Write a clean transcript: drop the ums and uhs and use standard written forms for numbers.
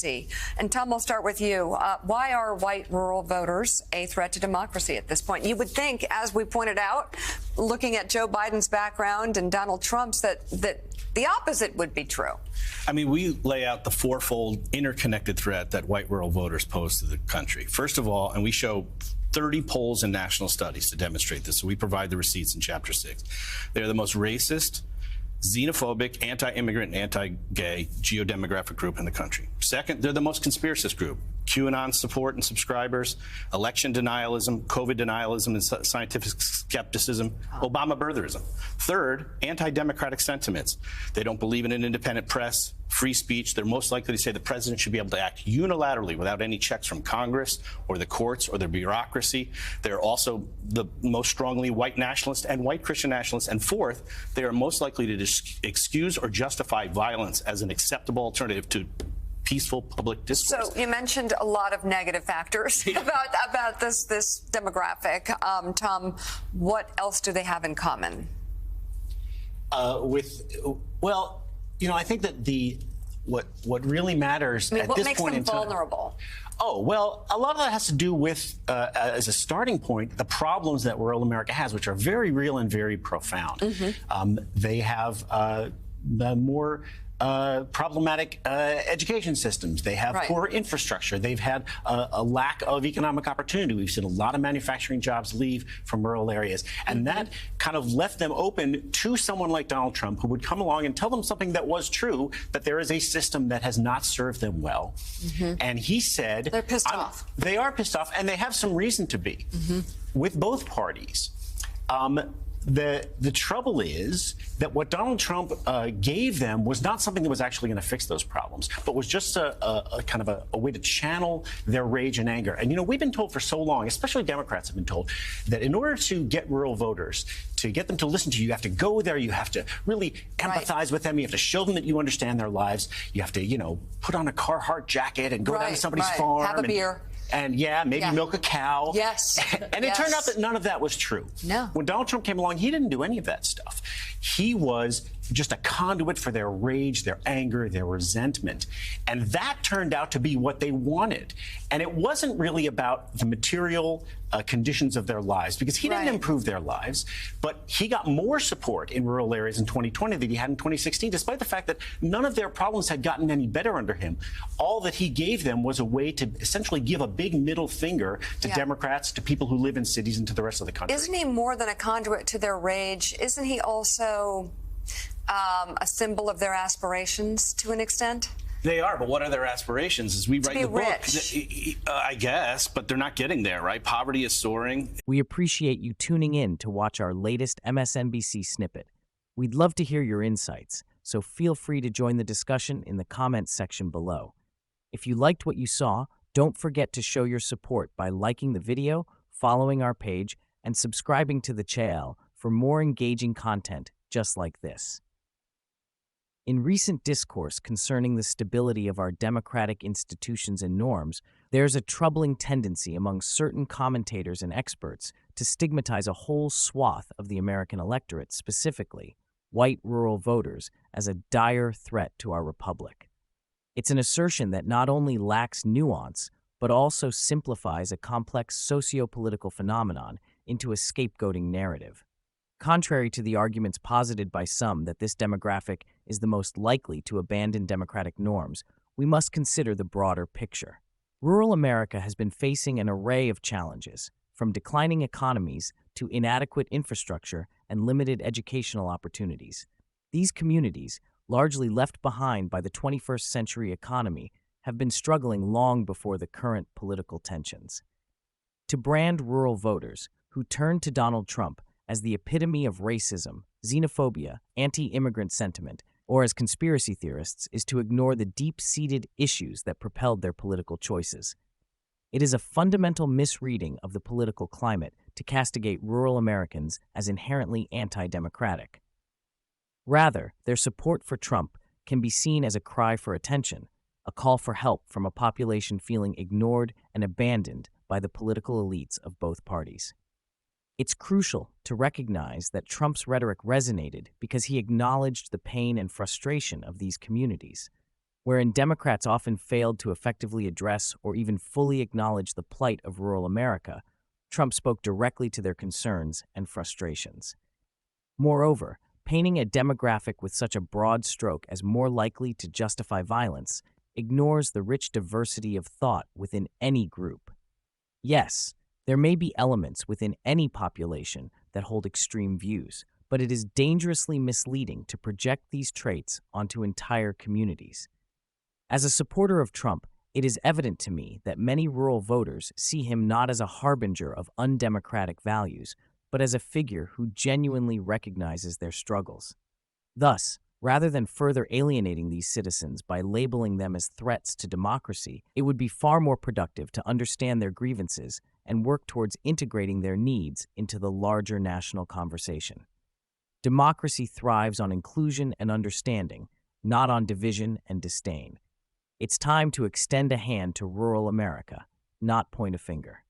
democracy. And Tom, we'll start with you. Why are white rural voters a threat to democracy at this point? You would think, as we pointed out, looking at Joe Biden's background and Donald Trump's, that the opposite would be true. I mean, we lay out the fourfold interconnected threat that white rural voters pose to the country. First of all, and we show 30 polls and national studies to demonstrate this, so we provide the receipts in Chapter 6. They're the most racist, xenophobic, anti-immigrant, and anti-gay geodemographic group in the country. Second, they're the most conspiracist group. QAnon support and subscribers, election denialism, COVID denialism and scientific skepticism, Obama birtherism. Third, anti-democratic sentiments. They don't believe in an independent press, free speech. They're most likely to say the president should be able to act unilaterally without any checks from Congress or the courts or the bureaucracy. They're also the most strongly white nationalist and white Christian nationalists. And fourth, they are most likely to excuse or justify violence as an acceptable alternative to peaceful public discourse. So you mentioned a lot of negative factors about this demographic. Tom, what else do they have in common? Well, you know, I think that what really matters at this point in time. What makes them vulnerable? Oh, well, a lot of that has to do with, as a starting point, the problems that rural America has, which are very real and very profound. Mm-hmm. They have the more problematic education systems. They have poor infrastructure. They've had a lack of economic opportunity. We've seen a lot of manufacturing jobs leave from rural areas. And that kind of left them open to someone like Donald Trump, who would come along and tell them something that was true, that there is a system that has not served them well. And he said— They're pissed off. They are pissed off, and they have some reason to be with both parties. The trouble is that what Donald Trump gave them was not something that was actually going to fix those problems, but was just a kind of a way to channel their rage and anger. And, you know, we've been told for so long, especially Democrats have been told, that in order to get rural voters, to get them to listen to you, you have to go there, you have to really empathize with them, you have to show them that you understand their lives, you have to, you know, put on a Carhartt jacket and go down to somebody's farm. Have a beer. And maybe milk a cow. Yes. And it turned out that none of that was true. No. When Donald Trump came along, he didn't do any of that stuff. He was just a conduit for their rage, their anger, their resentment. And that turned out to be what they wanted. And it wasn't really about the material conditions of their lives, because he didn't improve their lives, but he got more support in rural areas in 2020 than he had in 2016, despite the fact that none of their problems had gotten any better under him. All that he gave them was a way to essentially give a big middle finger to Democrats, to people who live in cities, and to the rest of the country. Isn't he more than a conduit to their rage? Isn't he also a symbol of their aspirations to an extent? They are, but what are their aspirations? As we write in the rich. book, I guess, but they're not getting there, right? Poverty is soaring. We appreciate you tuning in to watch our latest MSNBC snippet. We'd love to hear your insights, so feel free to join the discussion in the comments section below. If you liked what you saw, don't forget to show your support by liking the video, following our page, and subscribing to the channel for more engaging content just like this. In recent discourse concerning the stability of our democratic institutions and norms, there's a troubling tendency among certain commentators and experts to stigmatize a whole swath of the American electorate, specifically white rural voters, as a dire threat to our republic. It's an assertion that not only lacks nuance, but also simplifies a complex socio-political phenomenon into a scapegoating narrative. Contrary to the arguments posited by some that this demographic is the most likely to abandon democratic norms, we must consider the broader picture. Rural America has been facing an array of challenges, from declining economies to inadequate infrastructure and limited educational opportunities. These communities, largely left behind by the 21st century economy, have been struggling long before the current political tensions. To brand rural voters who turned to Donald Trump as the epitome of racism, xenophobia, anti-immigrant sentiment, or as conspiracy theorists, is to ignore the deep-seated issues that propelled their political choices. It is a fundamental misreading of the political climate to castigate rural Americans as inherently anti-democratic. Rather, their support for Trump can be seen as a cry for attention, a call for help from a population feeling ignored and abandoned by the political elites of both parties. It's crucial to recognize that Trump's rhetoric resonated because he acknowledged the pain and frustration of these communities. Wherein Democrats often failed to effectively address or even fully acknowledge the plight of rural America, Trump spoke directly to their concerns and frustrations. Moreover, painting a demographic with such a broad stroke as more likely to justify violence ignores the rich diversity of thought within any group. Yes, there may be elements within any population that hold extreme views, but it is dangerously misleading to project these traits onto entire communities. As a supporter of Trump, it is evident to me that many rural voters see him not as a harbinger of undemocratic values, but as a figure who genuinely recognizes their struggles. Thus, rather than further alienating these citizens by labeling them as threats to democracy, it would be far more productive to understand their grievances and work towards integrating their needs into the larger national conversation. Democracy thrives on inclusion and understanding, not on division and disdain. It's time to extend a hand to rural America, not point a finger.